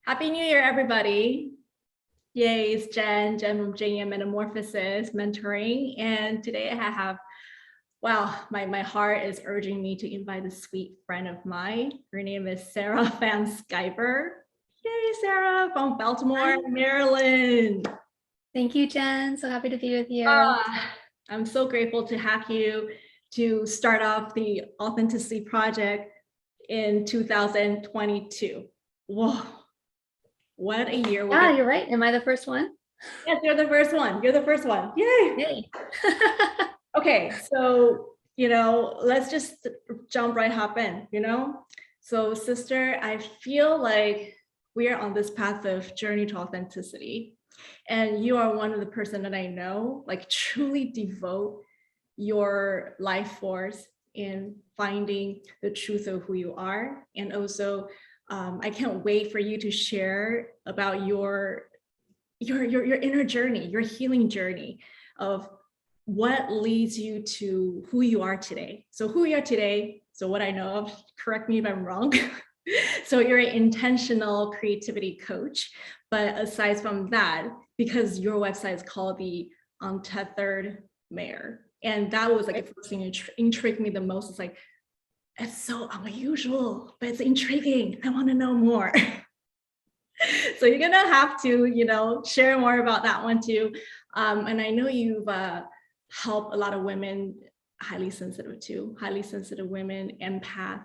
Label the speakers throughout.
Speaker 1: Happy New Year, everybody. Yay, it's Jen from JM Metamorphosis Mentoring. And today I have, wow, my heart is urging me to invite a sweet friend of mine. Her name is Sarah Van Sciver. Yay, Sarah from Baltimore, Maryland.
Speaker 2: Thank you, Jen. So happy to be with you.
Speaker 1: I'm so grateful to have you to start off the Authenticity Project in 2022. Whoa. What a year.
Speaker 2: Yeah, you're right. Am I the first one?
Speaker 1: Yes, you're the first one. You're the first one. Yay.
Speaker 2: Yay.
Speaker 1: Okay, so, let's just hop in, So sister, I feel like we are on this path of journey to authenticity. And you are one of the person that I know, like truly devote your life force in finding the truth of who you are. And also, I can't wait for you to share about your inner journey, your healing journey of what leads you to who you are today. So who you are today, so what I know of, correct me if I'm wrong. So you're an intentional creativity coach. But aside from that, because your website is called the Untethered Mare, and that was like the first thing that intrigued me the most. It's like, it's so unusual, but it's intriguing. I want to know more. So you're gonna have to, share more about that one too. And I know you've helped a lot of women, highly sensitive women, empath,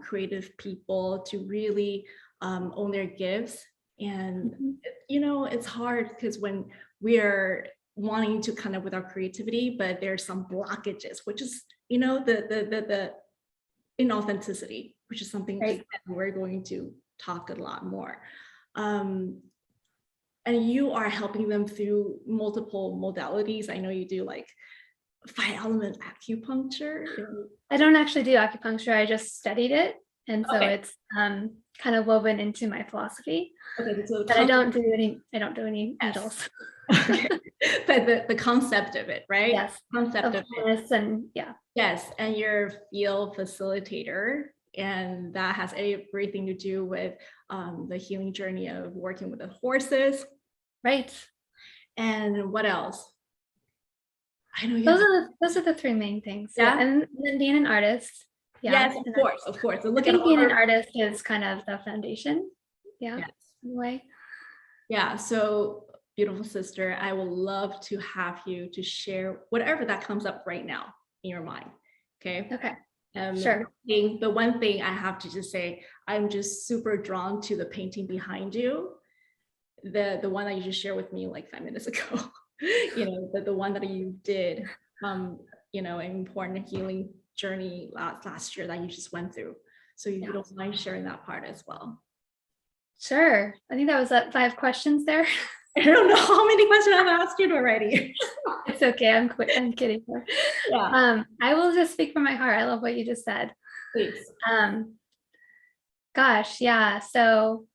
Speaker 1: creative people to really own their gifts. And it's hard because when we are wanting to kind of with our creativity, but there's some blockages, which is the inauthenticity, which is something that we're going to talk a lot more. And you are helping them through multiple modalities. I know you do like 5-element acupuncture.
Speaker 2: I don't actually do acupuncture. I just studied it. And so it's kind of woven into my philosophy. Okay, so but I don't do any needles.
Speaker 1: Okay. But the concept of it, right?
Speaker 2: Yes.
Speaker 1: Concept of
Speaker 2: it. And yeah.
Speaker 1: Yes. And you're a field facilitator. And that has everything to do with the healing journey of working with the horses.
Speaker 2: Right.
Speaker 1: And what else?
Speaker 2: I know those are the three main things.
Speaker 1: Yeah.
Speaker 2: And then being an artist.
Speaker 1: Yeah. Yes, of course. So
Speaker 2: being an artist is kind of the foundation. Yeah. Yes. In a way.
Speaker 1: Yeah. So beautiful sister, I would love to have you to share whatever that comes up right now in your mind. Okay.
Speaker 2: Okay. Sure.
Speaker 1: The one thing I have to just say, I'm just super drawn to the painting behind you. The one that you just shared with me like 5 minutes ago. The one that you did, an important healing journey last year that you just went through. So you don't mind sharing that part as well.
Speaker 2: Sure. I think that was 5 questions there.
Speaker 1: I don't know how many questions I've asked you already.
Speaker 2: It's okay. I'm kidding. Yeah. I will just speak from my heart. I love what you just said.
Speaker 1: Please.
Speaker 2: Gosh, yeah. So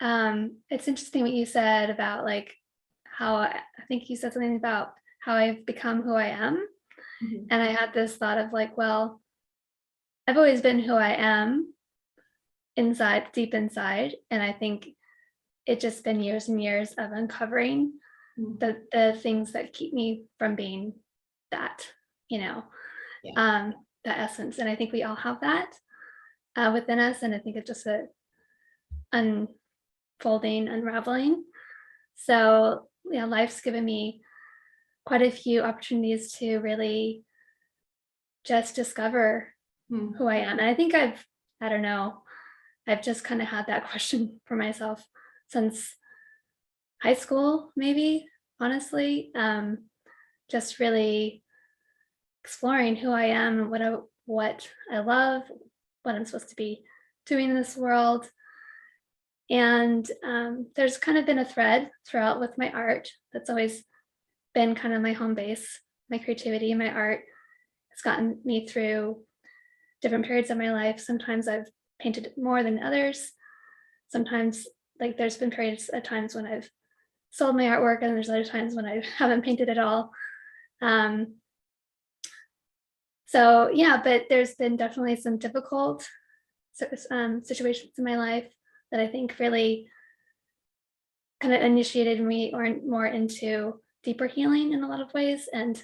Speaker 2: it's interesting what you said about like how I think you said something about how I've become who I am. Mm-hmm. And I had this thought of like, well, I've always been who I am inside, deep inside. And I think it's just been years and years of uncovering the things that keep me from being that, the essence. And I think we all have that within us. And I think it's just a unfolding, unraveling. So, life's given me quite a few opportunities to really just discover who I am. And I think I've just kind of had that question for myself since high school, maybe, honestly, just really exploring who I am and what I love, what I'm supposed to be doing in this world. And there's kind of been a thread throughout with my art that's always been kind of my home base. My creativity and my art has gotten me through different periods of my life. Sometimes I've painted more than others. Sometimes, like, there's been periods at times when I've sold my artwork, and there's other times when I haven't painted at all. So yeah, but there's been definitely some difficult situations in my life that I think really kind of initiated me or more into deeper healing in a lot of ways. And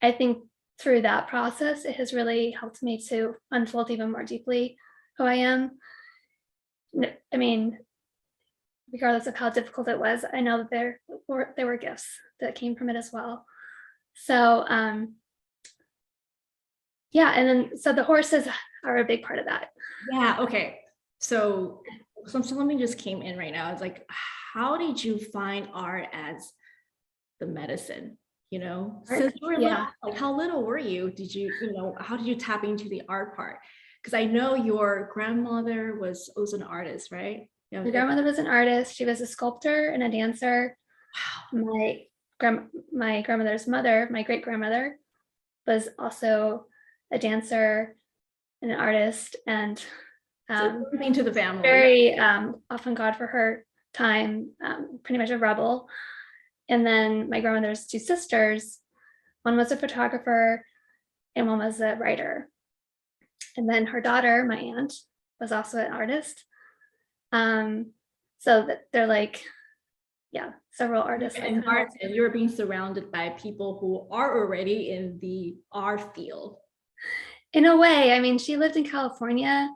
Speaker 2: I think through that process, it has really helped me to unfold even more deeply who I am. I mean, regardless of how difficult it was, I know that there were gifts that came from it as well. So yeah, and then so the horses are a big part of that.
Speaker 1: Yeah, okay. So something just came in right now. It's like, how did you find art as the medicine? You know, since you were little, like how little were you? Did you, how did you tap into the art part? Because I know your grandmother was also an artist, right?
Speaker 2: My grandmother was an artist. She was a sculptor and a dancer. Wow. My grandmother's mother, my great grandmother, was also a dancer and an artist, and
Speaker 1: so into the family.
Speaker 2: Very avant-garde for her time, pretty much a rebel. And then my grandmother's two sisters, one was a photographer and one was a writer. And then her daughter, my aunt, was also an artist. So that they're like, yeah, several artists.
Speaker 1: And you're being surrounded by people who are already in the art field.
Speaker 2: In a way, I mean, she lived in California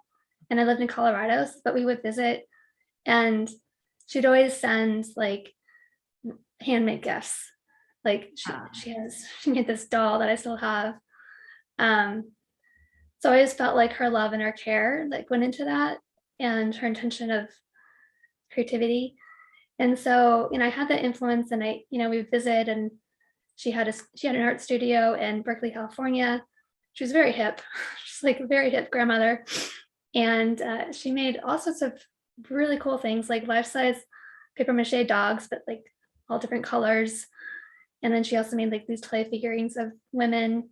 Speaker 2: and I lived in Colorado, but we would visit, and she'd always send like handmade gifts. Like she made this doll that I still have. So I just felt like her love and her care like went into that, and her intention of creativity. And so, I had that influence, and we visit, and she had an art studio in Berkeley, California. She was very hip. She's like a very hip grandmother. And she made all sorts of really cool things, like life-size paper mache dogs, but like all different colors. And then she also made like these clay figurines of women.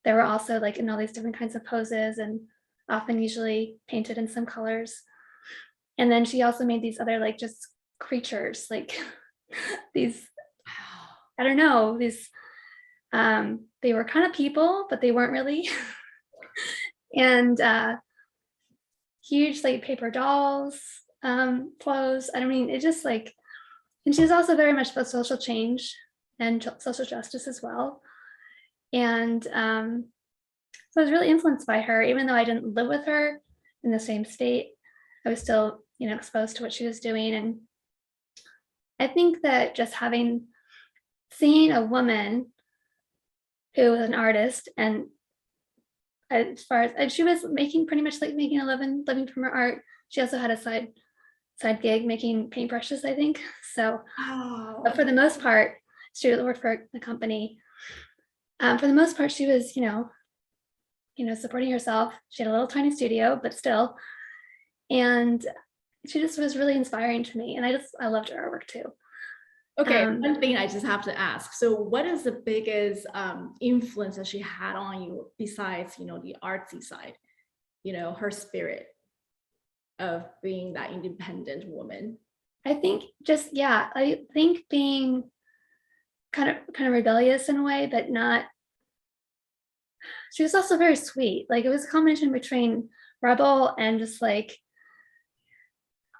Speaker 2: They were also like in all these different kinds of poses, and often usually painted in some colors. And then she also made these other like just creatures, like these, I don't know, these they were kind of people, but they weren't really. And huge like paper dolls, clothes. I mean, it just like, and she's also very much about social change and social justice as well. And so I was really influenced by her, even though I didn't live with her in the same state. I was still, exposed to what she was doing. And I think that just seeing a woman who was an artist, and as far as, and she was pretty much making a living from her art. She also had a side gig making paintbrushes, I think. So, but for the most part, she worked for the company. For the most part, she was, supporting herself. She had a little tiny studio, but still. And she just was really inspiring to me. And I loved her artwork too.
Speaker 1: Okay, one thing I just have to ask. So what is the biggest influence that she had on you besides, the artsy side, her spirit of being that independent woman?
Speaker 2: I think being kind of rebellious in a way, but not, she was also very sweet. Like it was a combination between rebel and just like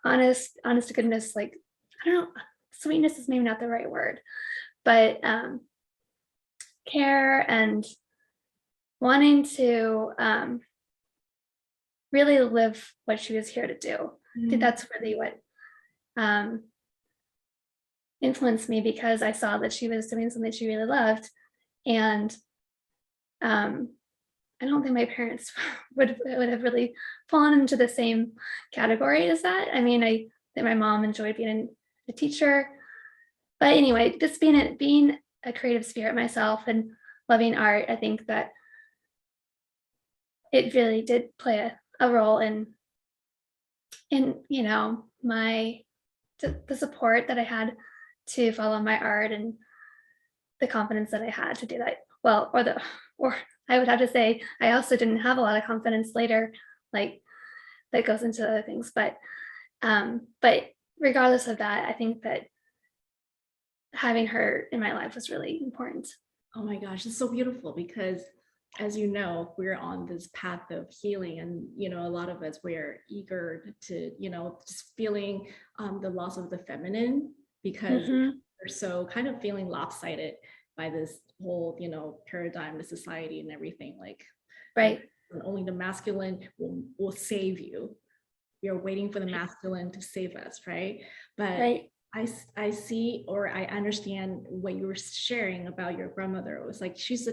Speaker 2: honest to goodness, like, I don't know, sweetness is maybe not the right word, but care and wanting to really live what she was here to do. I think that's really what influenced me, because I saw that she was doing something she really loved. And I don't think my parents would have really fallen into the same category as that. I mean, I think my mom enjoyed being a teacher, but anyway, just being a creative spirit myself and loving art, I think that it really did play a role in the support that I had to follow my art, and the confidence that I had to do that well. Or I would have to say I also didn't have a lot of confidence later, like that goes into other things. But regardless of that, I think that having her in my life was really important.
Speaker 1: Oh my gosh, it's so beautiful, because as you know, we're on this path of healing, and a lot of us, we're eager to just feeling the loss of the feminine, because we're so kind of feeling lopsided by this whole paradigm, the society and everything, like
Speaker 2: Right.
Speaker 1: only the masculine will save you. You're waiting for the masculine to save us, right? But
Speaker 2: Right.
Speaker 1: I see, or I understand what you were sharing about your grandmother. It was like she's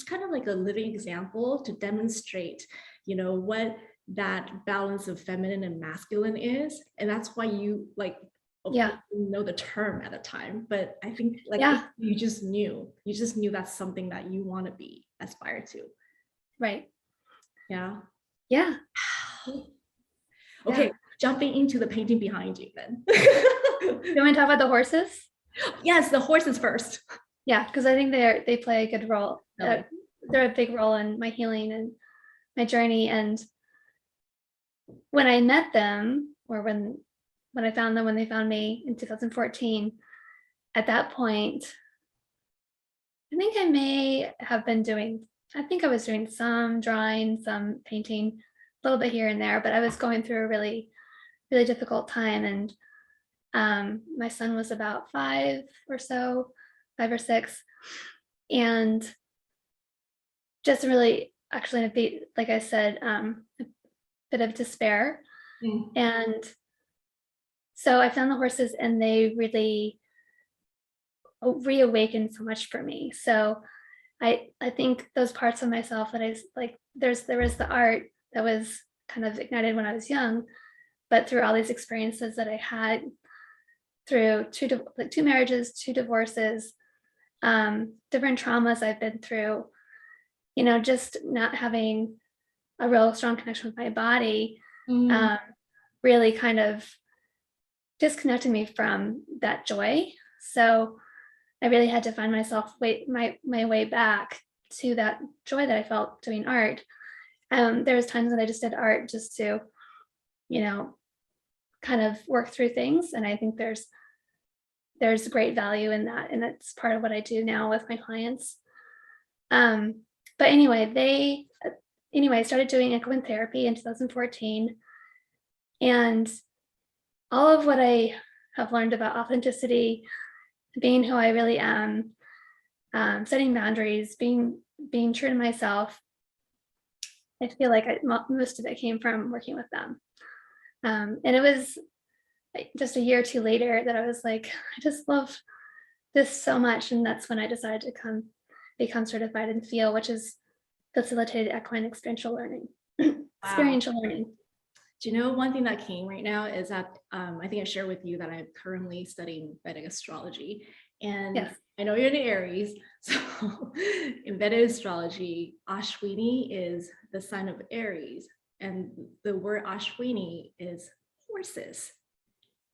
Speaker 1: kind of like a living example to demonstrate, what that balance of feminine and masculine is, and that's why you like know the term at a time. But I think you just knew that's something that you want to aspire to.
Speaker 2: Right.
Speaker 1: Yeah.
Speaker 2: Yeah.
Speaker 1: Okay, jumping into the painting behind you then.
Speaker 2: You want to talk about the horses?
Speaker 1: Yes, the horses first.
Speaker 2: Yeah, because I think they play a good role.
Speaker 1: Okay.
Speaker 2: They're a big role in my healing and my journey. And when I met them, or when I found them, when they found me in 2014, at that point, I think I was doing some drawing, some painting, a little bit here and there, but I was going through a really, really difficult time. And my son was about 5 or 6, and just really, actually, in a bit, like I said, a bit of despair. And so I found the horses, and they really reawakened so much for me. So I think those parts of myself that I like, there was the art that was kind of ignited when I was young, but through all these experiences that I had through two marriages, 2 divorces, different traumas I've been through, just not having a real strong connection with my body, really kind of disconnected me from that joy. So I really had to find myself my way back to that joy that I felt doing art. There was times when I just did art just to, kind of work through things. And I think there's great value in that. And that's part of what I do now with my clients. But anyway, I started doing equine therapy in 2014. And all of what I have learned about authenticity, being who I really am, setting boundaries, being true to myself, I feel like most of it came from working with them. And it was just a year or 2 later that I was like, I just love this so much. And that's when I decided to become certified in FEEL, which is facilitated equine experiential learning. Experiential learning.
Speaker 1: Do you know one thing that came right now is that I think I shared with you that I'm currently studying Vedic astrology, and
Speaker 2: yes.
Speaker 1: I know you're in Aries, so in Vedic astrology, Ashwini is the sign of Aries, and the word Ashwini is horses.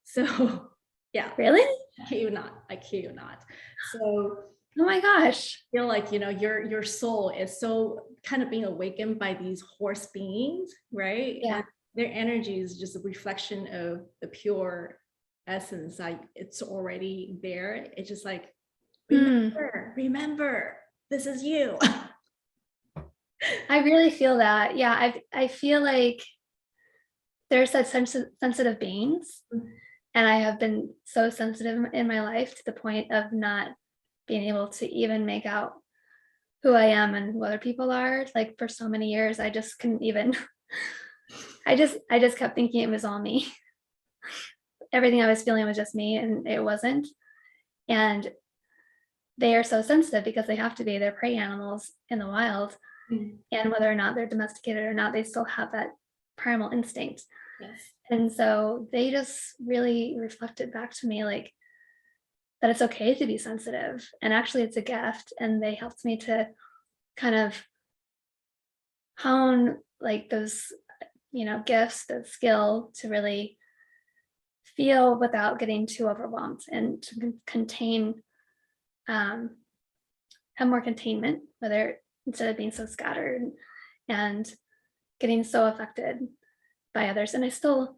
Speaker 1: So yeah.
Speaker 2: Really?
Speaker 1: I kid you not. So
Speaker 2: oh my gosh.
Speaker 1: I feel like your soul is so kind of being awakened by these horse beings, right?
Speaker 2: Yeah.
Speaker 1: And their energy is just a reflection of the pure essence. Like it's already there. It's just like, remember, this is you.
Speaker 2: I really feel that. Yeah, I feel like there's such sensitive beings, and I have been so sensitive in my life to the point of not being able to even make out who I am and who other people are. Like for so many years, I just couldn't even. I just kept thinking it was all me. Everything I was feeling was just me, and it wasn't. And they are so sensitive because they have to be. They're prey animals in the wild. And whether or not they're domesticated or not, they still have that primal instinct.
Speaker 1: Yes.
Speaker 2: And so they just really reflected back to me like that it's okay to be sensitive, and actually it's a gift. And they helped me to kind of hone like those, gifts, the skill to really feel without getting too overwhelmed, and to contain, have more containment, whether instead of being so scattered and getting so affected by others. And I'm still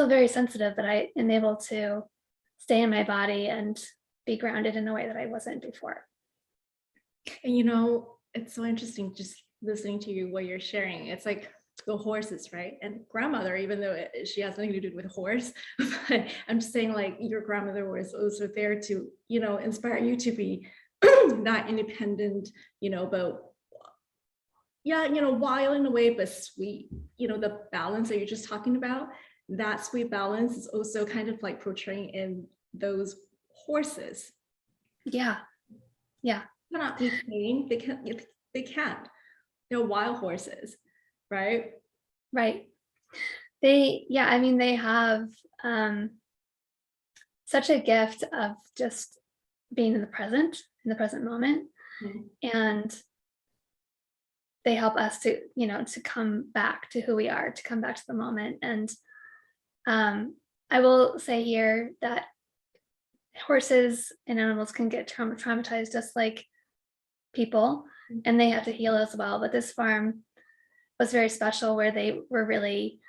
Speaker 2: very sensitive, but I am able to stay in my body and be grounded in a way that I wasn't before.
Speaker 1: And it's so interesting just listening to you, what you're sharing. It's like the horses, right? And grandmother, even though she has nothing to do with horse, but I'm just saying, like, your grandmother was also there to, you know, inspire you to be not independent, you know, but yeah, you know, wild in a way, but sweet. You know, the balance that you're just talking about, that sweet balance is also kind of like portraying in those horses.
Speaker 2: Yeah. Yeah.
Speaker 1: They cannot be tamed. They can't. They're wild horses, right?
Speaker 2: Right. They have such a gift of just being in the present moment. Mm-hmm. And they help us to, you know, to come back to who we are, to come back to the moment. And I will say here that horses and animals can get traumatized just like people, and they have to heal as well. But this farm was very special, where they were really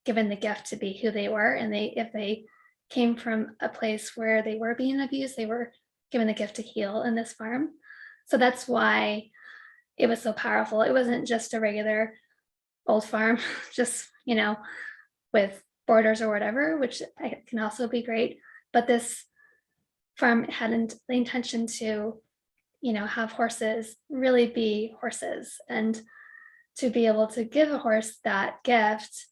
Speaker 2: given the gift to be who they were. And if they came from a place where they were being abused, they were given the gift to heal in this farm. So that's why it was so powerful. It wasn't just a regular old farm, just, you know, with borders or whatever, which can also be great. But this farm had the intention to, you know, have horses really be horses. And to be able to give a horse that gift,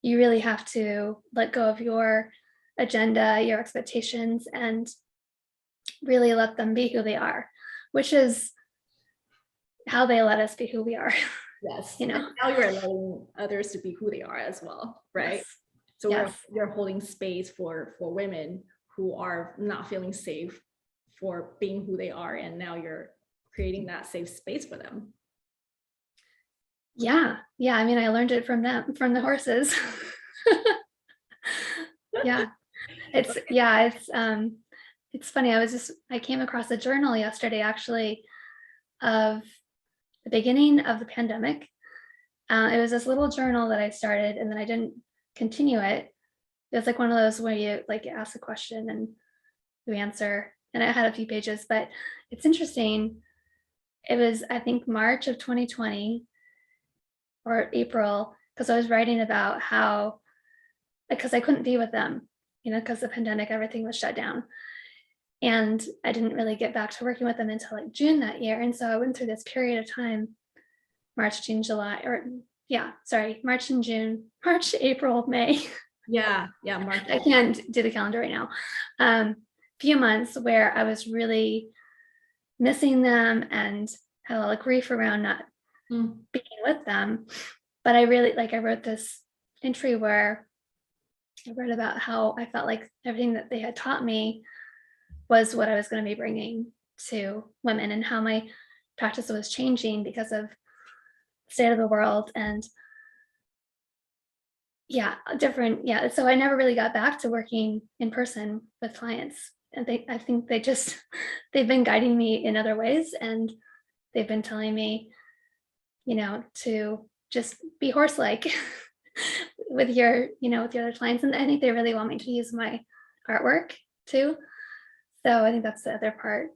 Speaker 2: you really have to let go of your agenda, your expectations, and really let them be who they are, which is how they let us be who we are.
Speaker 1: Yes.
Speaker 2: You know,
Speaker 1: and now you're allowing others to be who they are as well, right?
Speaker 2: Yes.
Speaker 1: So
Speaker 2: Yes.
Speaker 1: you're holding space for women who are not feeling safe for being who they are, and now you're creating that safe space for them.
Speaker 2: Yeah. I mean, I learned it from them, from the horses. Yeah. It's funny. I came across a journal yesterday, actually, of the beginning of the pandemic. It was this little journal that I started, and then I didn't continue it. It was like one of those where you like ask a question and you answer, and I had a few pages, but it's interesting. It was, I think, March of 2020 or April, because I was writing about how, because I couldn't be with them, you know, because the pandemic, everything was shut down. And I didn't really get back to working with them until like June that year. And so I went through this period of time, March, June, July, March and June, March, April, May.
Speaker 1: Yeah, March.
Speaker 2: I can't do the calendar right now. Few months where I was really missing them and had a lot of grief around not being with them. But I really, I wrote this entry where I wrote about how I felt like everything that they had taught me was what I was going to be bringing to women, and how my practice was changing because of the state of the world. And so I never really got back to working in person with clients. And I think they've been guiding me in other ways, and they've been telling me, you know, to just be horse-like with your other clients. And I think they really want me to use my artwork too. So I think that's the other part.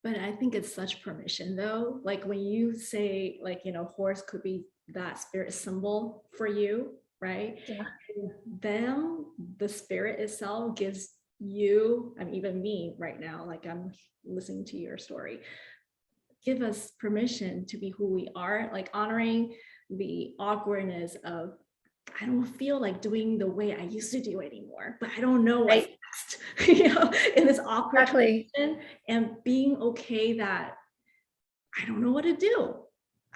Speaker 1: But I think it's such permission, though. Like when you say, like, you know, horse could be that spirit symbol for you, right?
Speaker 2: Yeah.
Speaker 1: And then the spirit itself gives you, and even me right now, like I'm listening to your story, give us permission to be who we are, like honoring the awkwardness of, I don't feel like doing the way I used to do anymore, but I don't know what's next, you know, in this awkward position, and being okay that I don't know what to do.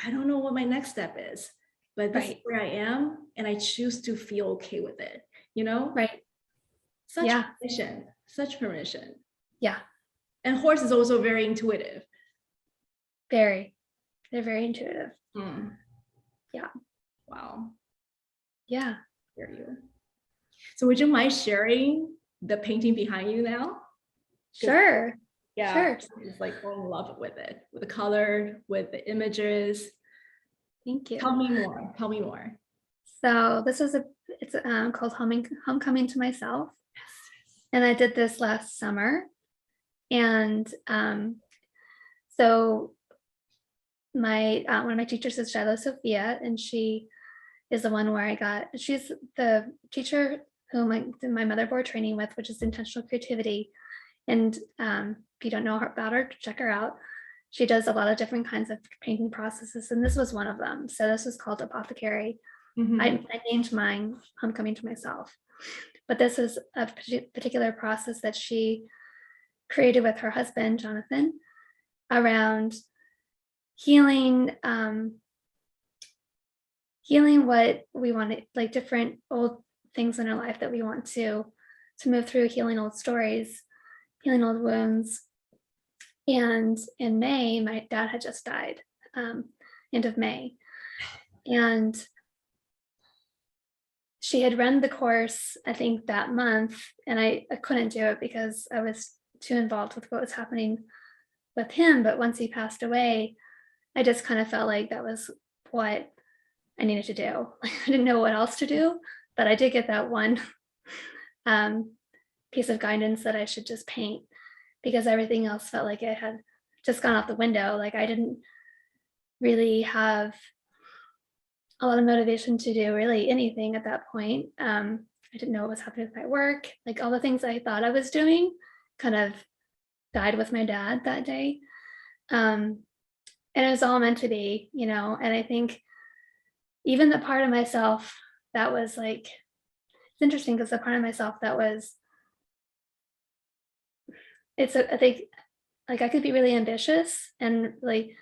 Speaker 1: I don't know what my next step is, but this is where I am, and I choose to feel okay with it, you know?
Speaker 2: Right.
Speaker 1: Such permission.
Speaker 2: Yeah.
Speaker 1: And horse is also very intuitive.
Speaker 2: They're very intuitive. Yeah.
Speaker 1: Wow.
Speaker 2: Yeah.
Speaker 1: Hear you. So would you mind sharing the painting behind you now?
Speaker 2: Sure.
Speaker 1: Yeah.
Speaker 2: Sure.
Speaker 1: It's like fall in love with it, with the color, with the images.
Speaker 2: Thank you.
Speaker 1: Tell me more. So
Speaker 2: this is it's called Homecoming to Myself. And I did this last summer. And so my one of my teachers is Shiloh Sophia, and she is the one where she's the teacher whom I did my motherboard training with, which is intentional creativity. And if you don't know about her, check her out. She does a lot of different kinds of painting processes, and this was one of them. So this was called Apothecary. I named mine Homecoming to Myself. But this is a particular process that she created with her husband, Jonathan, around healing healing what we wanted, like different old things in our life that we want to move through, healing old stories, healing old wounds. And in May, my dad had just died, end of May. And she had run the course, I think, that month, and I couldn't do it because I was too involved with what was happening with him. But once he passed away, I just kind of felt like that was what I needed to do. I didn't know what else to do, but I did get that one piece of guidance that I should just paint, because everything else felt like it had just gone out the window. Like I didn't really have a lot of motivation to do really anything at that point. I didn't know what was happening with my work. Like all the things I thought I was doing kind of died with my dad that day. And it was all meant to be, you know, and I think even the part of myself that was like, it's interesting because the part of myself that was, I think like I could be really ambitious and like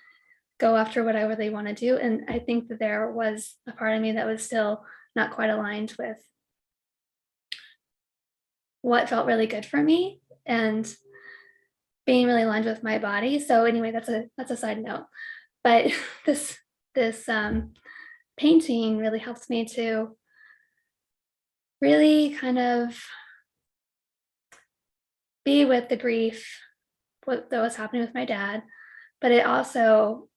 Speaker 2: go after what I really want to do. And I think that there was a part of me that was still not quite aligned with what felt really good for me and being really aligned with my body. So anyway, that's a side note. But this painting really helps me to really kind of be with the grief, what that was happening with my dad. But it also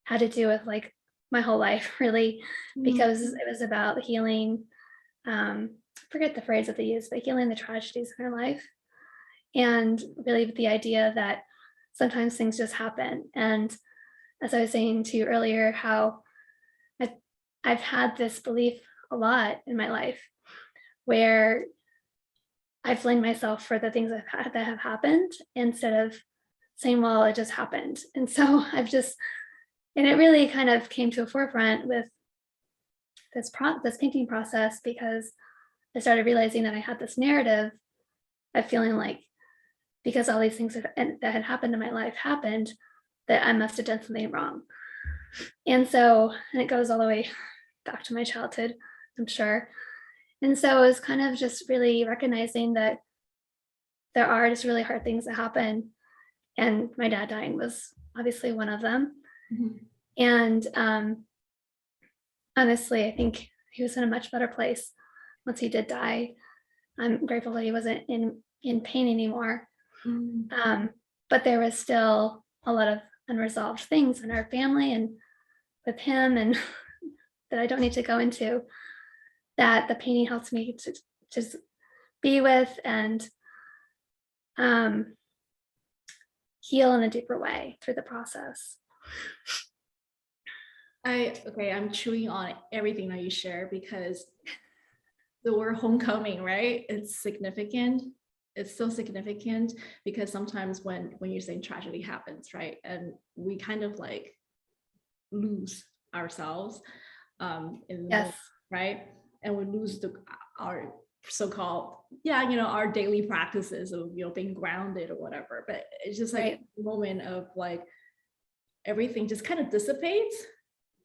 Speaker 2: had to do with like my whole life, really, because it was about healing. I forget the phrase that they use, but healing the tragedies in our life. And really with the idea that sometimes things just happen. And as I was saying to you earlier, how I've had this belief a lot in my life where I've blamed myself for the things that have happened instead of saying, well, it just happened. And so and it really kind of came to a forefront with this painting process, because I started realizing that I had this narrative of feeling like, because all these things that had happened in my life happened, that I must have done something wrong. And it goes all the way back to my childhood, I'm sure. And so it was kind of just really recognizing that there are just really hard things that happen. And my dad dying was obviously one of them. And honestly, I think he was in a much better place once he did die. I'm grateful that he wasn't in pain anymore. But there was still a lot of unresolved things in our family and with him, and that I don't need to go into, that the painting helps me to just be with and heal in a deeper way through the process.
Speaker 1: I'm chewing on everything that you share, because the word homecoming, right? It's significant. It's so significant because sometimes when you're saying tragedy happens, right? And we kind of like lose ourselves
Speaker 2: Yes.
Speaker 1: right? And we lose our so-called, our daily practices of, being grounded or whatever. But it's just like a moment of like, everything just kind of dissipates,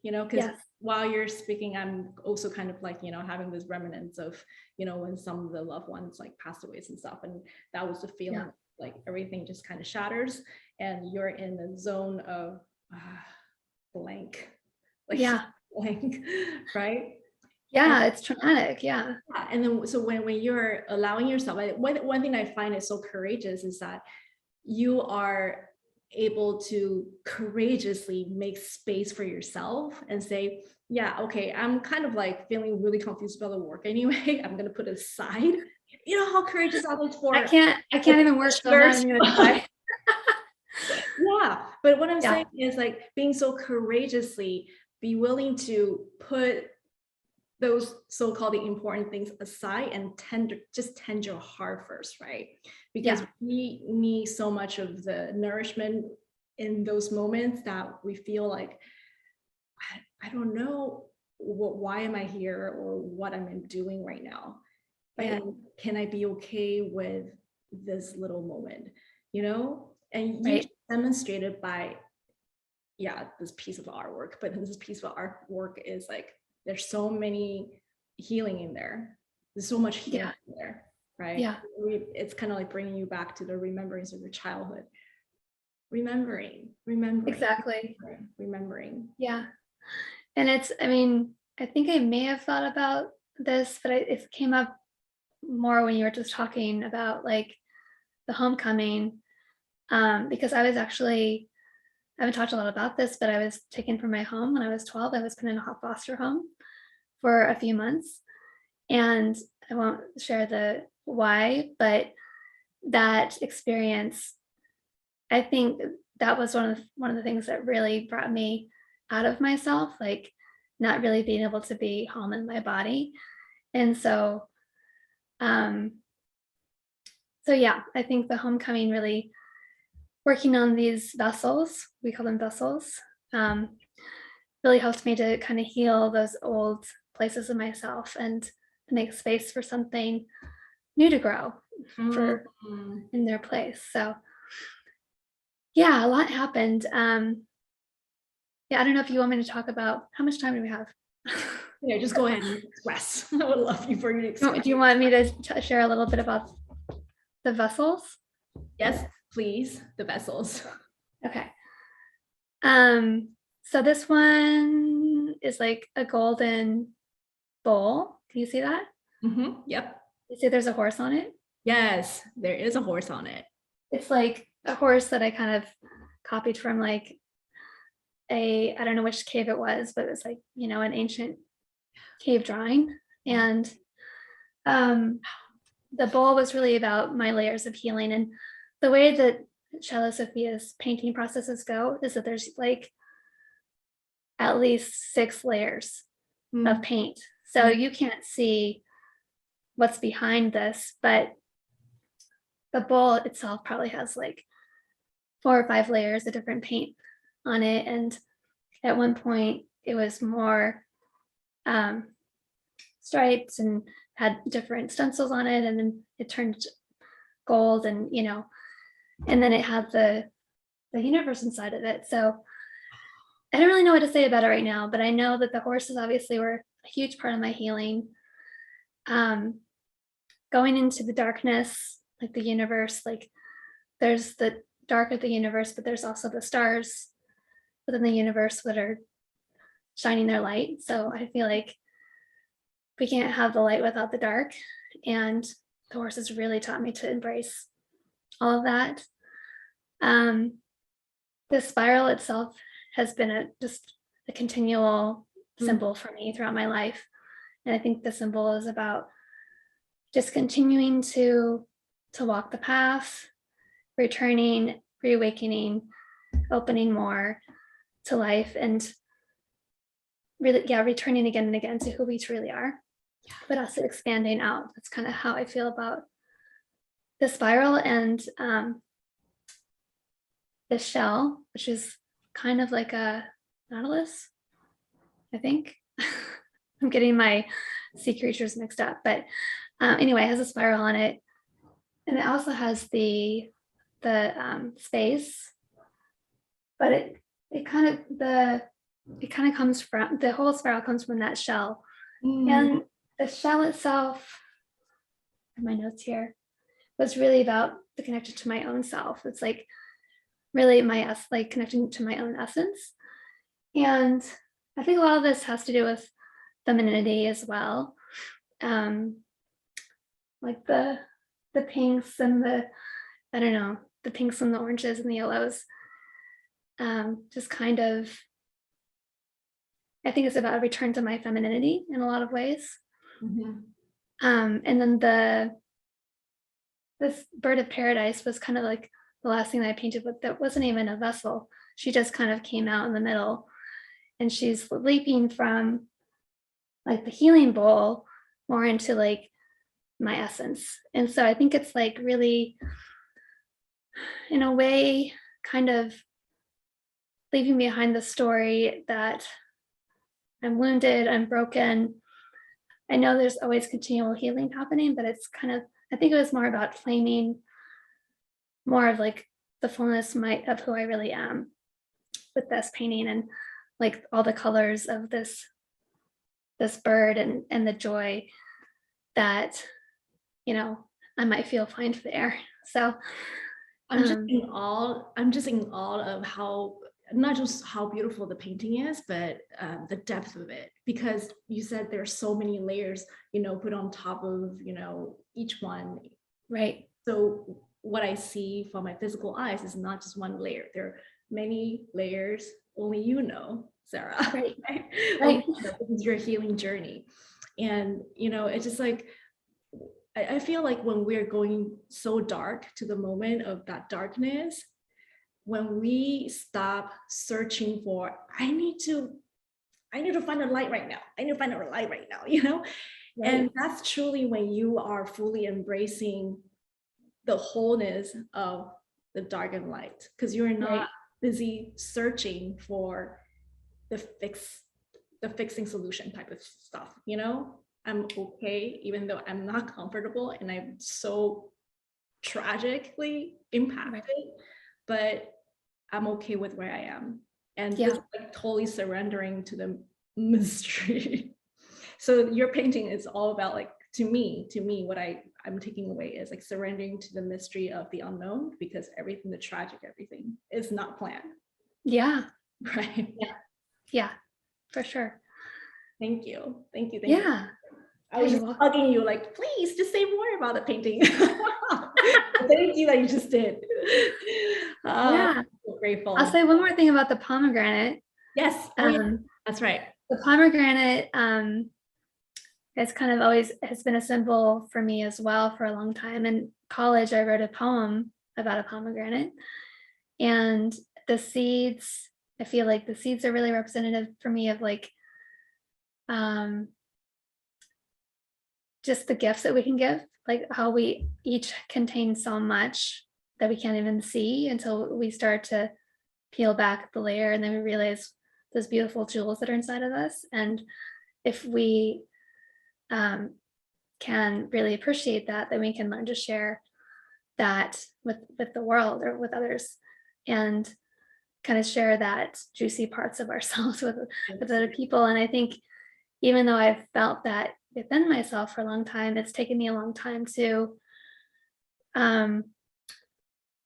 Speaker 1: because while you're speaking, I'm also kind of like, having this remnants of, when some of the loved ones like passed away and stuff. And that was the feeling, like everything just kind of shatters and you're in the zone of blank, like blank, right?
Speaker 2: Yeah, it's traumatic. Yeah.
Speaker 1: And then so when you're allowing yourself, one thing I find is so courageous is that you are able to courageously make space for yourself and say, yeah, okay, I'm kind of like feeling really confused about the work anyway. I'm gonna put it aside. You know how courageous that is for.
Speaker 2: I can't even work, so I'm not even gonna try.
Speaker 1: Yeah, but what I'm
Speaker 2: Yeah.
Speaker 1: saying is like being so courageously be willing to put those so-called important things aside and just tend your heart first, right? Because
Speaker 2: Yeah.
Speaker 1: we need so much of the nourishment in those moments that we feel like, I don't know why am I here or what I'm doing right now.
Speaker 2: Right.
Speaker 1: And can I be okay with this little moment, you know? And you
Speaker 2: Right.
Speaker 1: demonstrated by, yeah, this piece of artwork, but this piece of artwork is like, there's so many healing in there. There's so much healing in there, right?
Speaker 2: Yeah.
Speaker 1: It's kind of like bringing you back to the remembrance of your childhood. Remembering,
Speaker 2: Exactly.
Speaker 1: remembering.
Speaker 2: Yeah. And it's, I mean, I think I may have thought about this, but it came up more when you were just talking about like the homecoming. Because I was actually, I haven't talked a lot about this, but I was taken from my home when I was 12. I was put in a foster home for a few months. And I won't share the why, but that experience, I think that was one of the things that really brought me out of myself, like not really being able to be home in my body. And um, so yeah, I think the homecoming really working on these vessels, we call them vessels, um, really helped me to kind of heal those old places of myself and make space for something new to grow for in their place. So yeah, a lot happened. Yeah, I don't know if you want me to talk about how much time do we have?
Speaker 1: Yeah, just go ahead and express. I would love you for you to express.
Speaker 2: Do you want me to share a little bit about the vessels?
Speaker 1: Yes, please. The vessels.
Speaker 2: Okay. So this one is like a golden bowl. Can you see that?
Speaker 1: Yep.
Speaker 2: You see there's a horse on it?
Speaker 1: Yes, there is a horse on it.
Speaker 2: It's like a horse that I kind of copied from like I don't know which cave it was, but it was like, an ancient cave drawing. And the bowl was really about my layers of healing. And the way that Shallow Sophia's painting processes go is that there's like at least 6 layers of paint. So you can't see what's behind this, but the bowl itself probably has like 4 or 5 layers of different paint on it. And at one point it was more stripes and had different stencils on it, and then it turned gold, and and then it had the universe inside of it. So I don't really know what to say about it right now, but I know that the horses obviously were a huge part of my healing. Going into the darkness, like the universe, like there's the dark of the universe, but there's also the stars within the universe that are shining their light. So I feel like we can't have the light without the dark. And the horses really taught me to embrace all of that. The spiral itself has been just a continual symbol for me throughout my life. And I think the symbol is about just continuing to walk the path, returning, reawakening, opening more to life, and really, returning again and again to who we truly are, but also expanding out. That's kind of how I feel about the spiral. And the shell, which is kind of like a nautilus, I think. I'm getting my sea creatures mixed up, but anyway, it has a spiral on it, and it also has the space, but it kind of comes from, the whole spiral comes from that shell. And the shell itself, my notes here, was really about the connection to my own self. It's like really like connecting to my own essence. And I think a lot of this has to do with femininity as well. Like the pinks and the pinks and the oranges and the yellows. Just kind of, I think it's about a return to my femininity in a lot of ways. And then this bird of paradise was kind of like the last thing that I painted with, that wasn't even a vessel. She just kind of came out in the middle, and she's leaping from like the healing bowl more into like my essence. And so I think it's like really, in a way, kind of leaving behind the story that I'm wounded, I'm broken. I know there's always continual healing happening, but it's kind of, I think it was more about claiming more of like the fullness of who I really am with this painting, and like all the colors of this bird, and the joy that, you know, I might feel find there. So
Speaker 1: I'm just in awe. I'm just in awe of how, not just how beautiful the painting is, but the depth of it. Because you said there's so many layers, you know, put on top of, you know, each one.
Speaker 2: right.
Speaker 1: So what I see from my physical eyes is not just one layer. There are many layers. Only you know, Sarah.
Speaker 2: Right.
Speaker 1: Right?
Speaker 2: Right.
Speaker 1: This is your healing journey, and you know, it's just like, I feel like when we're going so dark to the moment of that darkness, when we stop searching for, I need to find a light right now. I need to find a light right now, you know?
Speaker 2: Right.
Speaker 1: And that's truly when you are fully embracing the wholeness of the dark and light, because you're not
Speaker 2: Right.
Speaker 1: busy searching for the fixing solution type of stuff, you know? I'm okay, even though I'm not comfortable and I'm so tragically impacted, but I'm okay with where I am. And
Speaker 2: Yeah.
Speaker 1: just like totally surrendering to the mystery. So your painting is all about, like, to me, what I'm taking away is like surrendering to the mystery of the unknown, because everything, the tragic, everything is not planned.
Speaker 2: Yeah.
Speaker 1: Right.
Speaker 2: Yeah, for sure.
Speaker 1: Thank you. Thank you.
Speaker 2: Yeah.
Speaker 1: I was just bugging you, like, please just say more about the painting. Thank you that you just did.
Speaker 2: Yeah.
Speaker 1: I'm so grateful.
Speaker 2: I'll say one more thing about the pomegranate.
Speaker 1: Yes. Oh, yeah. That's right.
Speaker 2: The pomegranate has kind of always has been a symbol for me as well for a long time. In college, I wrote a poem about a pomegranate, and the seeds, I feel like the seeds are really representative for me of like just the gifts that we can give, like how we each contain so much that we can't even see until we start to peel back the layer, and then we realize those beautiful jewels that are inside of us. And if we can really appreciate that, then we can learn to share that with the world or with others, and kind of share that juicy parts of ourselves with other people. And I think even though I've felt that within myself for a long time, it's taken me a long time to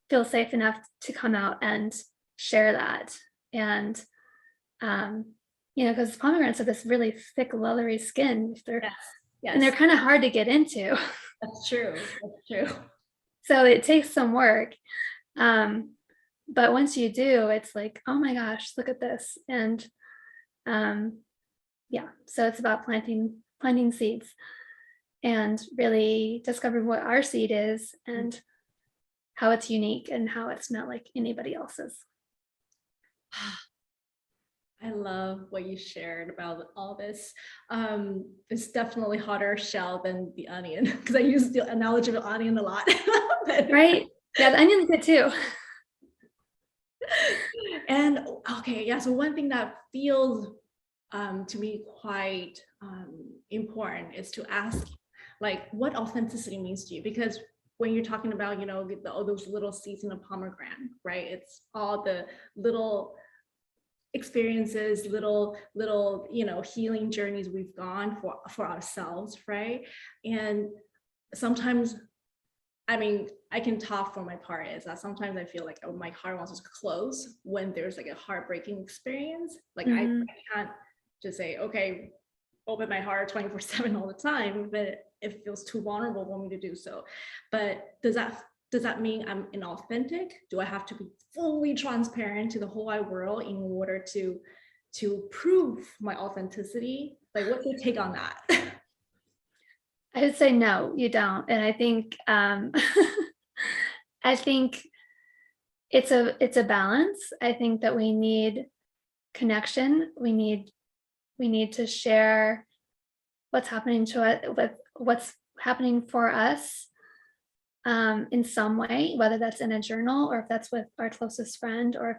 Speaker 2: feel safe enough to come out and share that. And you know, because pomegranates have this really thick, leathery skin.
Speaker 1: Yes.
Speaker 2: And they're kind of hard to get into.
Speaker 1: That's true. That's true.
Speaker 2: So it takes some work. But once you do, it's like, oh my gosh, look at this. And yeah, so it's about planting seeds and really discovering what our seed is and how it's unique and how it's not like anybody else's.
Speaker 1: I love what you shared about all this. It's definitely hotter shell than the onion, because I use the analogy of onion a lot.
Speaker 2: Right? Yeah, the onion's good too.
Speaker 1: And okay, yeah, so one thing that feels to me quite important is to ask, like, what authenticity means to you, because when you're talking about, you know, all those little seeds in a pomegranate, right? It's all the little experiences, little, you know, healing journeys we've gone for ourselves, right? And sometimes, I mean, I can talk for my part, is that sometimes I feel like, oh, my heart wants to close when there's like a heartbreaking experience. Like I can't just say, okay, open my heart 24/7 all the time, but it feels too vulnerable for me to do so. But does that mean I'm inauthentic? Do I have to be fully transparent to the whole wide world in order to prove my authenticity? Like, what's your take on that?
Speaker 2: I would say no, you don't. And I think I think it's a balance. I think that we need connection. We need to share what's happening to us, with what's happening for us, in some way, whether that's in a journal or if that's with our closest friend or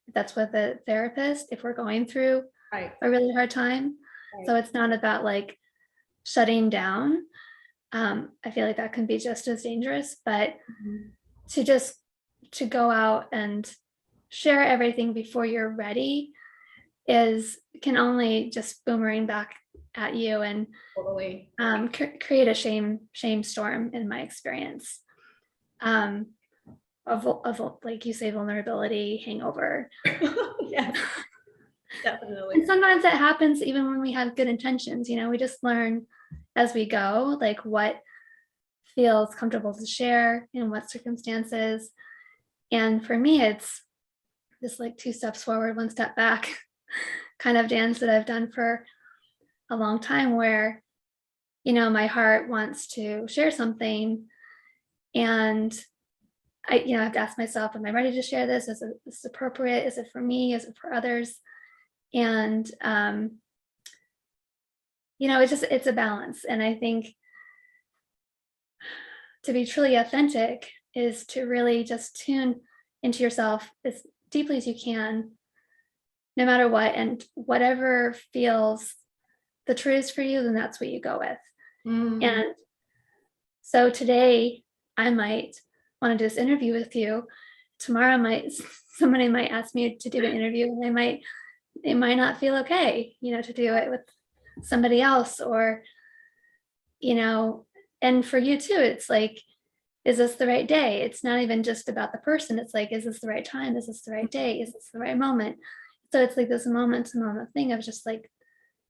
Speaker 2: if that's with a therapist, if we're going through
Speaker 1: Right.
Speaker 2: a really hard time.
Speaker 1: Right.
Speaker 2: So it's not about like shutting down. I feel like that can be just as dangerous, but to go out and share everything before you're ready can only just boomerang back at you and
Speaker 1: Totally.
Speaker 2: create a shame storm in my experience, of like you say, vulnerability, hangover.
Speaker 1: Yes, definitely.
Speaker 2: And sometimes that happens even when we have good intentions. We just learn as we go, like what feels comfortable to share in what circumstances. And for me, it's this like 2 steps forward, 1 step back kind of dance that I've done for a long time, where my heart wants to share something, and I have to ask myself, am I ready to share this? Is this appropriate? Is it for me? Is it for others? And it's a balance. And I think to be truly authentic is to really just tune into yourself as deeply as you can, no matter what, and whatever feels the truest for you, then that's what you go with. And so today I might want to do this interview with you. Tomorrow somebody might ask me to do an interview, and they might not feel okay, to do it with somebody else, or, and for you too, it's like, is this the right day? It's not even just about the person. It's like, is this the right time? Is this the right day? Is this the right moment? So it's like this moment to moment thing of just like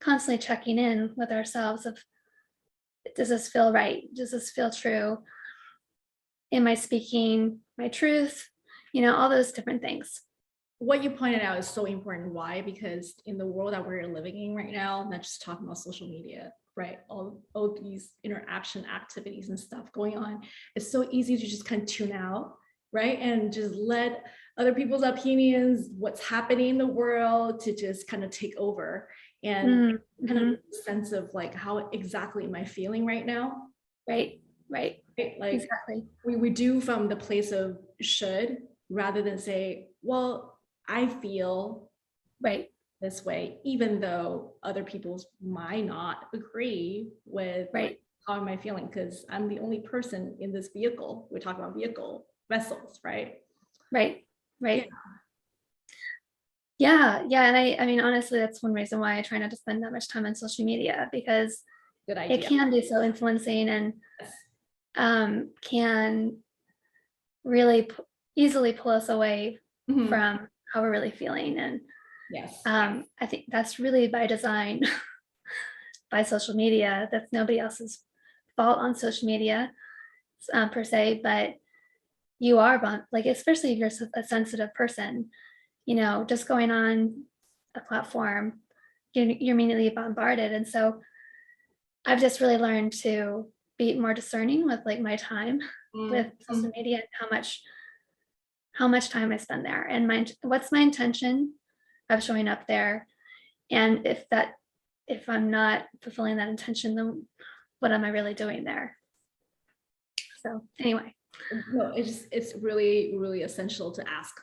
Speaker 2: constantly checking in with ourselves of, does this feel right? Does this feel true? Am I speaking my truth? All those different things.
Speaker 1: What you pointed out is so important. Why? Because in the world that we're living in right now, not just talking about social media, right? All these interaction activities and stuff going on, it's so easy to just kind of tune out, right? And just let other people's opinions, what's happening in the world, to just kind of take over, and kind of sense of like, how exactly am I feeling right now?
Speaker 2: Right.
Speaker 1: Like
Speaker 2: Exactly.
Speaker 1: we do from the place of should, rather than say, well, I feel this way, even though other people might not agree with like, how am I feeling, because I'm the only person in this vehicle. We're talking about vehicle vessels, right?
Speaker 2: Right. Yeah. And I mean, honestly, that's one reason why I try not to spend that much time on social media, because it can be so influencing, and can really easily pull us away from how we're really feeling. And I think that's really by design by social media. That's nobody else's fault on social media per se, but you are like, especially if you're a sensitive person, just going on a platform, you're immediately bombarded. And so I've just really learned to be more discerning with like my time with social media, and how much time I spend there, and what's my intention of showing up there. And if I'm not fulfilling that intention, then what am I really doing there? So anyway.
Speaker 1: No, it's really, really essential to ask,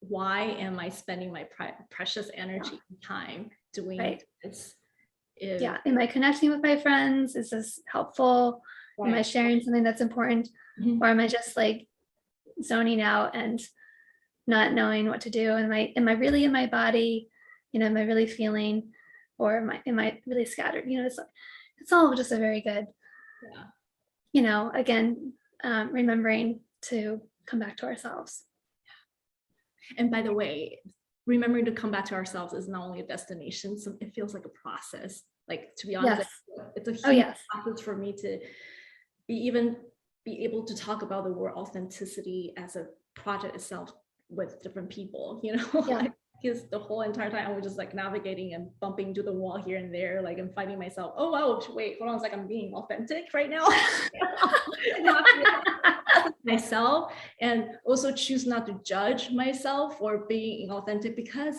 Speaker 1: why am I spending my precious energy and time doing this?
Speaker 2: Am I connecting with my friends? Is this helpful? Am I sharing something that's important? Or am I just like zoning out and not knowing what to do? Am I really in my body? Am I really feeling, or am I really scattered? It's all just a very good, again, remembering to come back to ourselves.
Speaker 1: And by the way, remembering to come back to ourselves is not only a destination, so it feels like a process. Like, to be honest, it's a huge process for me to be able to talk about the word authenticity as a project itself with different people, because the whole entire time I was just like navigating and bumping into the wall here and there, like, and fighting myself. Oh wow, wait, hold on a second, I'm being authentic right now. myself, and also choose not to judge myself for being inauthentic, because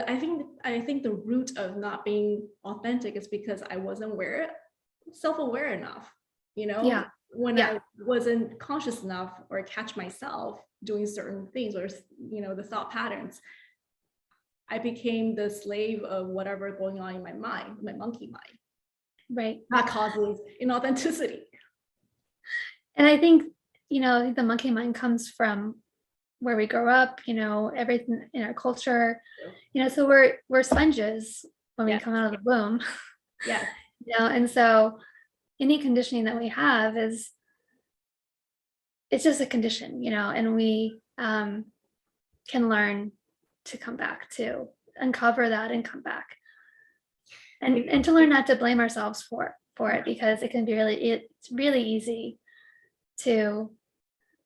Speaker 1: I think the root of not being authentic is because I wasn't self-aware enough,
Speaker 2: Yeah.
Speaker 1: when I wasn't conscious enough or catch myself doing certain things, or the thought patterns. I became the slave of whatever going on in my mind, my monkey mind.
Speaker 2: Right.
Speaker 1: That causes inauthenticity.
Speaker 2: And I think, the monkey mind comes from where we grow up, everything in our culture, so we're sponges when we come out of the womb.
Speaker 1: Yeah.
Speaker 2: And so any conditioning that we have it's just a condition, and we can learn to come back, to uncover that and come back. And to learn not to blame ourselves for it, because it can be it's really easy to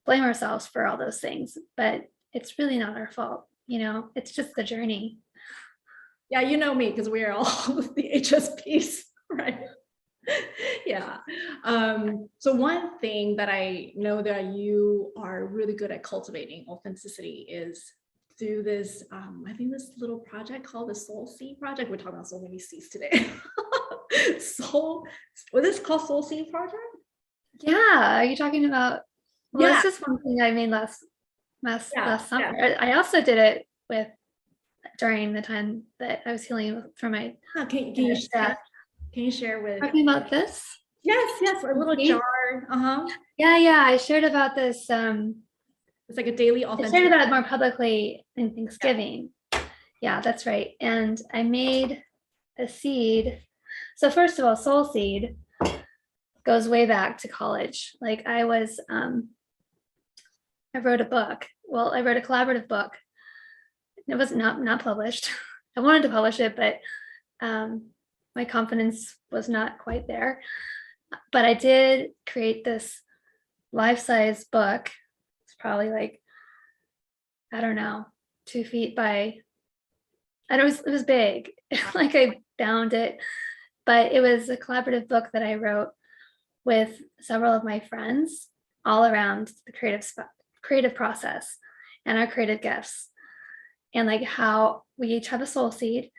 Speaker 2: blame ourselves for all those things, but it's really not our fault. It's just the journey.
Speaker 1: Yeah, you know me, because we are all the HSPs, right? Yeah. So one thing that I know that you are really good at cultivating authenticity is through this, I think this little project called the Soul Seed Project. We're talking about so many C's today. What is it called, Soul Seed Project?
Speaker 2: Yeah. Are you talking about? Well, that's just one thing I made last summer.
Speaker 1: Yeah.
Speaker 2: I also did it during the time that I was healing from my.
Speaker 1: Can you share with?
Speaker 2: Talking about this?
Speaker 1: Yes, a little jar.
Speaker 2: Yeah, I shared about this.
Speaker 1: It's like a daily authentic.
Speaker 2: I shared about it more publicly in Thanksgiving. Yeah, that's right. And I made a seed. So first of all, Soul Seed goes way back to college. Like I wrote a book. Well, I wrote a collaborative book. It was not published. I wanted to publish it, but my confidence was not quite there. But I did create this life-size book. It's probably like, I don't know, 2 feet by, it was big. Like I bound it, but it was a collaborative book that I wrote with several of my friends all around the creative process and our creative gifts, and like how we each have a soul seed,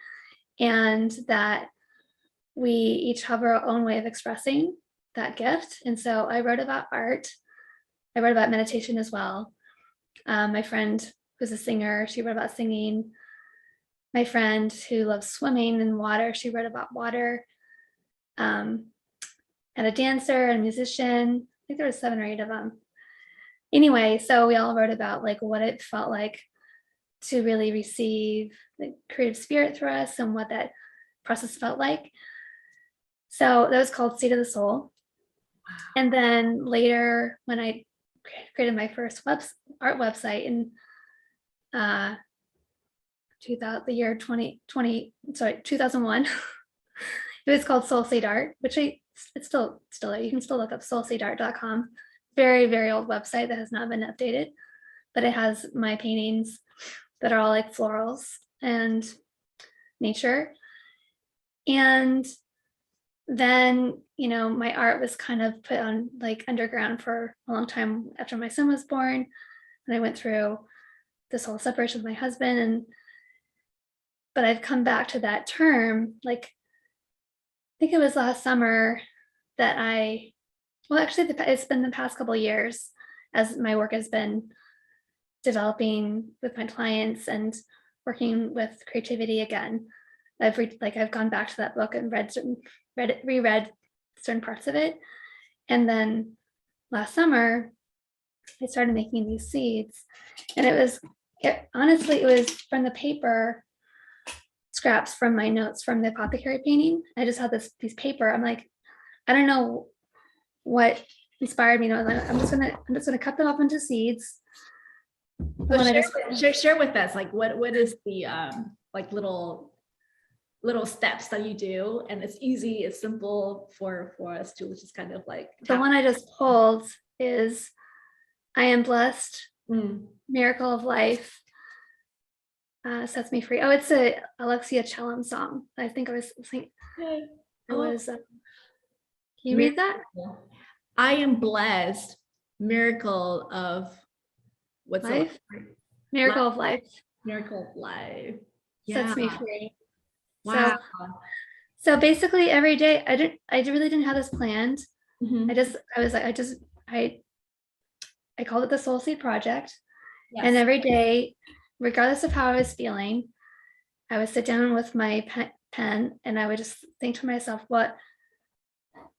Speaker 2: and that we each have our own way of expressing that gift. And so I wrote about art. I wrote about meditation as well. My friend who's a singer, she wrote about singing. My friend who loves swimming and water, she wrote about water. And a dancer and a musician, I think there was 7 or 8 of them. Anyway, so we all wrote about like what it felt like to really receive the creative spirit through us and what that process felt like. So that was called Seed of the Soul. And then later, when I created my first art website in 2001, it was called Soul Seed Art, which it's still you can still look up soulseedart.com. Very, very old website that has not been updated, but it has my paintings that are all like florals and nature. And then, my art was kind of put on like underground for a long time after my son was born. And I went through this whole separation with my husband, but I've come back to that term, like, I think it was last summer that it's been the past couple of years as my work has been developing with my clients and working with creativity again. I've gone back to that book and reread certain parts of it. And then last summer, I started making these seeds, and honestly, it was from the paper scraps from my notes from the Apothecary painting. I just had this piece of paper. I'm like, I don't know what inspired me. I'm just gonna cut them up into seeds.
Speaker 1: Share with us, like what is the like little steps that you do, and it's easy, it's simple for us to just kind of like.
Speaker 2: The one I just pulled is I am blessed, miracle of life, sets me free. Oh, it's a Alexia Chellam song. I think I was listening. It was. Can you read that?
Speaker 1: I am blessed. miracle of what's the
Speaker 2: Life, miracle of life.
Speaker 1: Miracle of life. Yeah.
Speaker 2: Sets me free.
Speaker 1: Wow.
Speaker 2: So basically every day I really didn't have this planned.
Speaker 1: Mhm.
Speaker 2: I called it the Soul Seed Project.
Speaker 1: Yes.
Speaker 2: And every day, regardless of how I was feeling, I would sit down with my pen and I would just think to myself, what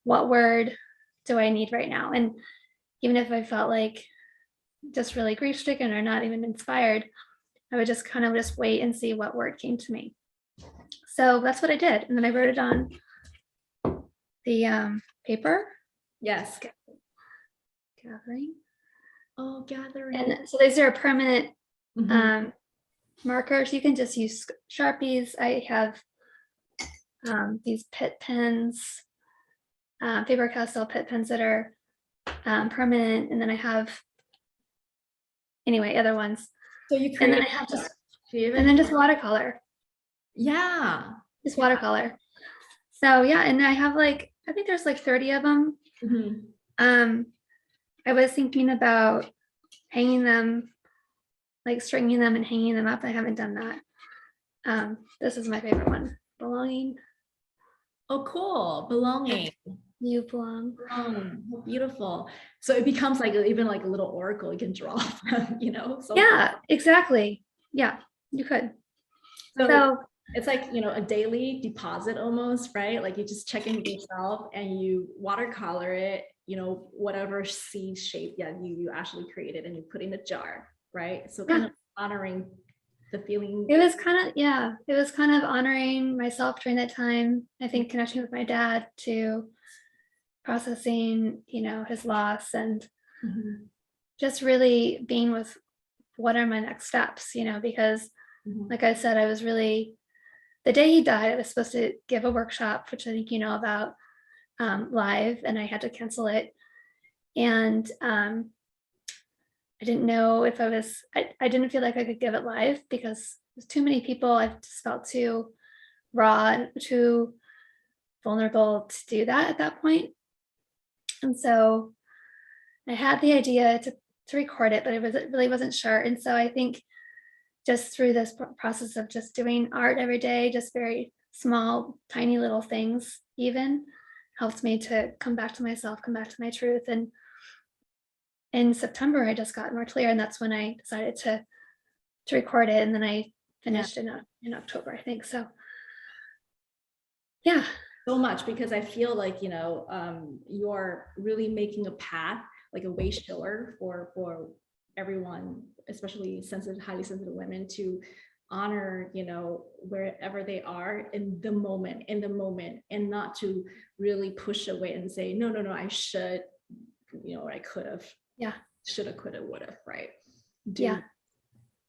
Speaker 2: word do I need right now? And even if I felt like just really grief stricken or not even inspired, I would just kind of just wait and see what word came to me. So that's what I did. And then I wrote it on the paper.
Speaker 1: Yes.
Speaker 2: Gathering.
Speaker 1: Oh, gathering.
Speaker 2: And so these are permanent markers. You can just use Sharpies. I have these Pitt pens, Faber-Castell Pitt pens that are permanent. And then I have, anyway, other ones.
Speaker 1: So you
Speaker 2: and then I have just watercolor.
Speaker 1: Yeah.
Speaker 2: Just watercolor. So yeah, and I have I think there's 30 of them. I was thinking about hanging them, stringing them and hanging them up. I haven't done that. This is my favorite one, belonging.
Speaker 1: Oh, cool. Belonging.
Speaker 2: You belong.
Speaker 1: Oh, beautiful. So it becomes even a little oracle you can draw from, So
Speaker 2: yeah, exactly. Yeah, you could.
Speaker 1: So it's a daily deposit almost, right? You just check in with yourself and you watercolor it, whatever seed shape you actually created, and you put in a jar, right? So kind of honoring the feeling.
Speaker 2: It was kind of honoring myself during that time. I think connecting with my dad to processing, his loss, and just really being with what are my next steps, because like I said, I was really, the day he died, I was supposed to give a workshop, which I think you know about, live, and I had to cancel it. And I didn't know if I didn't feel like I could give it live because there's too many people. I just felt too raw and too vulnerable to do that at that point. And so I had the idea to record it, but it really wasn't sure. And so I think just through this process of just doing art every day, just very small, tiny little things even, helped me to come back to myself, come back to my truth. And in September, I just got more clear, and that's when I decided to record it. And then I finished in October, I think. So yeah.
Speaker 1: So much, because I feel you're really making a path, a way shower for everyone, especially highly sensitive women, to honor, wherever they are in the moment, and not to really push away and say, no, I should, or I could have, shoulda, coulda, woulda, right?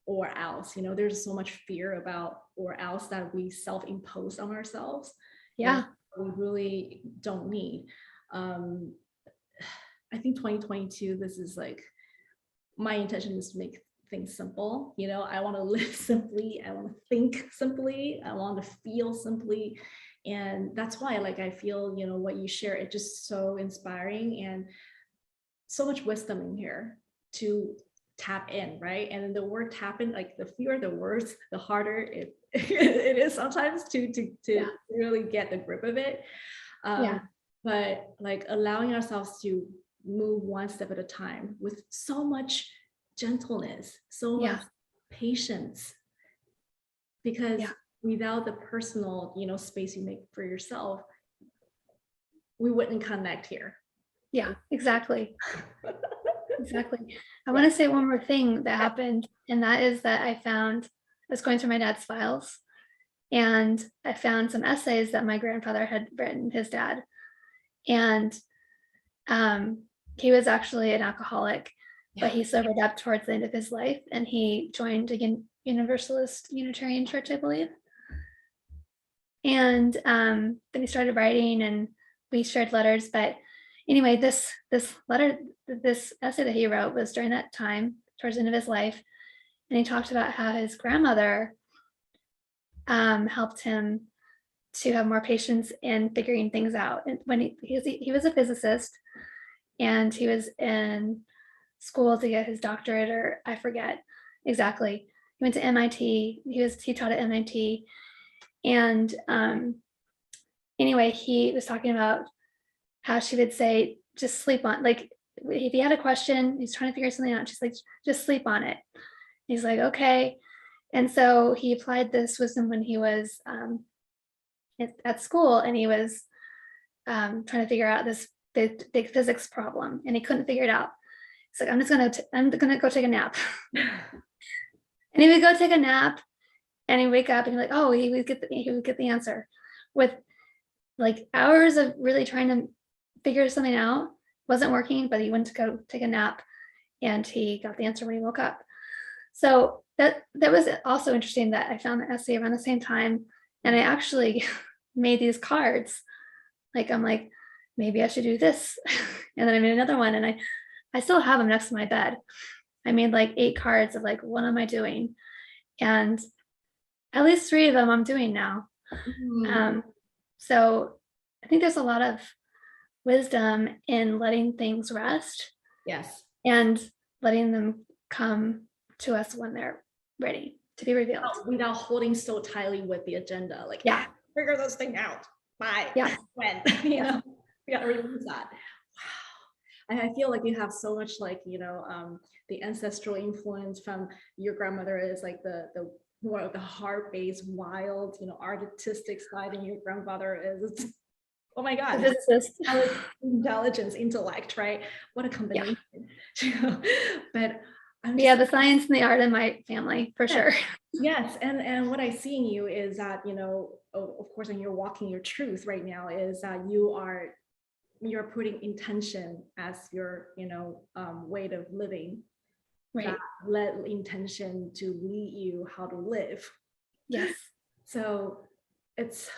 Speaker 1: Or else, there's so much fear about or else that we self-impose on ourselves. We really don't need. I think 2022, this is my intention is to make things simple. I want to live simply. I want to think simply. I want to feel simply. And that's why I feel, what you share, it's just so inspiring and so much wisdom in here to tap in, right? And the word tap in, the fewer the words, the harder it is sometimes to really get the grip of it. But allowing ourselves to move one step at a time with so much gentleness, so much patience, because without the personal, space you make for yourself, we wouldn't connect here.
Speaker 2: Yeah, exactly. Exactly. I want to say one more thing that happened, and that is that I was going through my dad's files, and I found some essays that my grandfather had written, his dad. And he was actually an alcoholic, but he sobered up towards the end of his life, and he joined a Universalist Unitarian church, I believe. And then he started writing, and we shared letters. But anyway, this essay that he wrote was during that time, towards the end of his life, and he talked about how his grandmother helped him to have more patience in figuring things out. And when he was a physicist, and he was in school to get his doctorate, or I forget exactly. He went to MIT. He taught at MIT, and anyway, he was talking about how she would say, just sleep on, like, if he had a question, he's trying to figure something out, she's like, just sleep on it. He's like, okay. And so he applied this wisdom when he was at school, and he was trying to figure out this big physics problem, and he couldn't figure it out. He's like, I'm gonna go take a nap. And he would go take a nap, and he'd wake up, and he'd be like, oh, he would get the answer with like hours of really trying to figure something out. Wasn't working, but he went to go take a nap, and he got the answer when he woke up. So that was also interesting, that I found the essay around the same time, and I actually made these cards. Like, I'm like, maybe I should do this. And then I made another one, and I still have them next to my bed. I made like 8 cards of like, what am I doing? And at least 3 of them I'm doing now. So I think there's a lot of wisdom in letting things rest.
Speaker 1: Yes.
Speaker 2: And letting them come to us when they're ready to be revealed.
Speaker 1: Without holding so tightly with the agenda. Like,
Speaker 2: yeah,
Speaker 1: figure this thing out. Bye.
Speaker 2: Yeah.
Speaker 1: When, you know, we gotta release that. Wow. I feel like you have so much, like, you know, the ancestral influence from your grandmother is like the more of the heart-based, wild, you know, artistic side, and your grandfather is, oh my God, intelligence, intellect, right? What a combination. Yeah. But
Speaker 2: the science and the art in my family, for sure.
Speaker 1: Yes, and what I see in you is that, you know, of course, and you're walking your truth right now, is that you're putting intention as your, you know, way of living. Right. That let intention to lead you how to live.
Speaker 2: Yes.
Speaker 1: So it's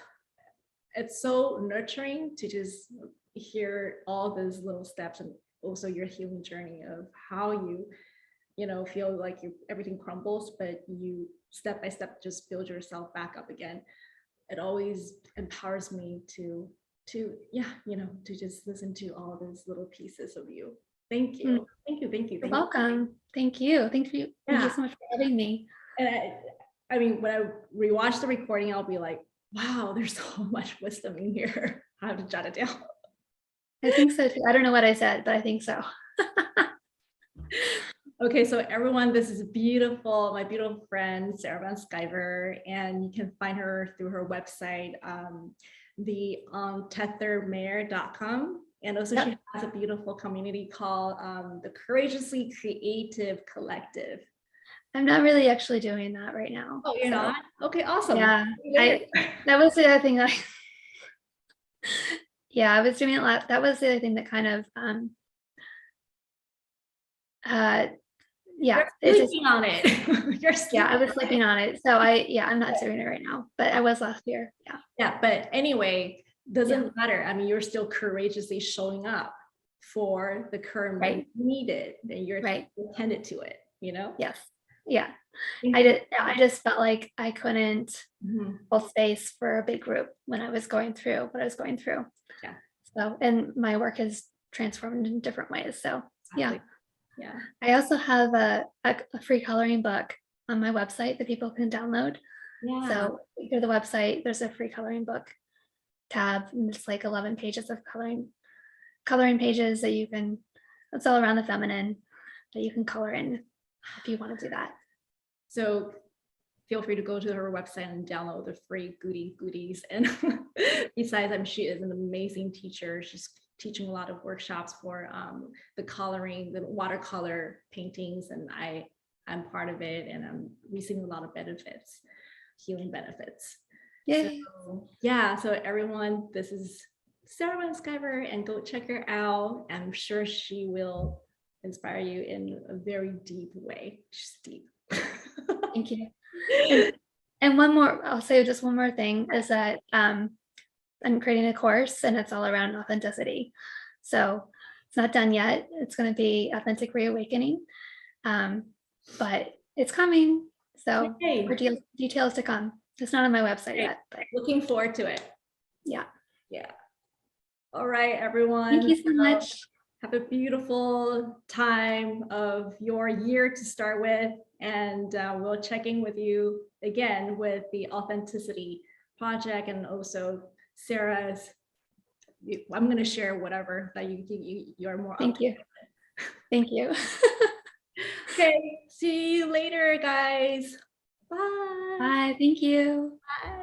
Speaker 1: so nurturing to just hear all those little steps, and also your healing journey of how you know, feel like everything crumbles, but you step by step just build yourself back up again. It always empowers me to yeah, you know, to just listen to all those little pieces of you. Thank you. Thank you.
Speaker 2: You're welcome. Thank you. Thank you so much for having me.
Speaker 1: And I mean, when I rewatch the recording, I'll be like, wow, there's so much wisdom in here. I have to jot it down.
Speaker 2: I think so too. I don't know what I said, but I think so.
Speaker 1: Okay, so everyone, this is beautiful. My beautiful friend, Sarah Van Sciver, and you can find her through her website, the untetheredmare.com. And also she has a beautiful community called the Courageously Creative Collective. I'm
Speaker 2: not really actually doing that right now.
Speaker 1: Oh, you're not? Okay, awesome.
Speaker 2: Yeah, that was the other thing that I was doing a lot. That was the other thing that kind of
Speaker 1: you're sleeping on it.
Speaker 2: I was sleeping on it. So I'm not doing it right now, but I was last year.
Speaker 1: Yeah, but anyway, doesn't matter. I mean, you're still courageously showing up for the current when needed, and you're attended to it, you know?
Speaker 2: Yes. Yeah. I just felt like I couldn't hold space for a big group when I was going through what I was going through.
Speaker 1: Yeah.
Speaker 2: So, and my work has transformed in different ways. So
Speaker 1: exactly.
Speaker 2: Yeah. I also have a free coloring book on my website that people can download. Yeah. So you go to the website, there's a free coloring book tab, and it's like 11 pages of coloring pages that you can, it's all around the feminine that you can color in if you want to do that. So feel free to go to her website and download the free goodies. And besides, she is an amazing teacher. She's teaching a lot of workshops for the coloring, the watercolor paintings, and I'm part of it, and I'm receiving a lot of benefits, healing benefits. Yay. So everyone, this is Sarah Van Sciver, and go check her out. I'm sure she will inspire you in a very deep way. She's deep. Thank you. And one more, I'll say just one more thing, is that I'm creating a course, and it's all around authenticity. So it's not done yet. It's going to be Authentic Reawakening, but it's coming. So more details to come. It's not on my website yet, but looking forward to it. Yeah. All right, everyone. Thank you so much.
Speaker 1: Have a beautiful time of your year to start with. And we'll check in with you again with the Authenticity Project, and also Sarah's. I'm going to share whatever that you're more.
Speaker 2: Thank you. Thank you.
Speaker 1: Okay, see you later, guys. Bye.
Speaker 2: Bye. Thank you.
Speaker 1: Bye.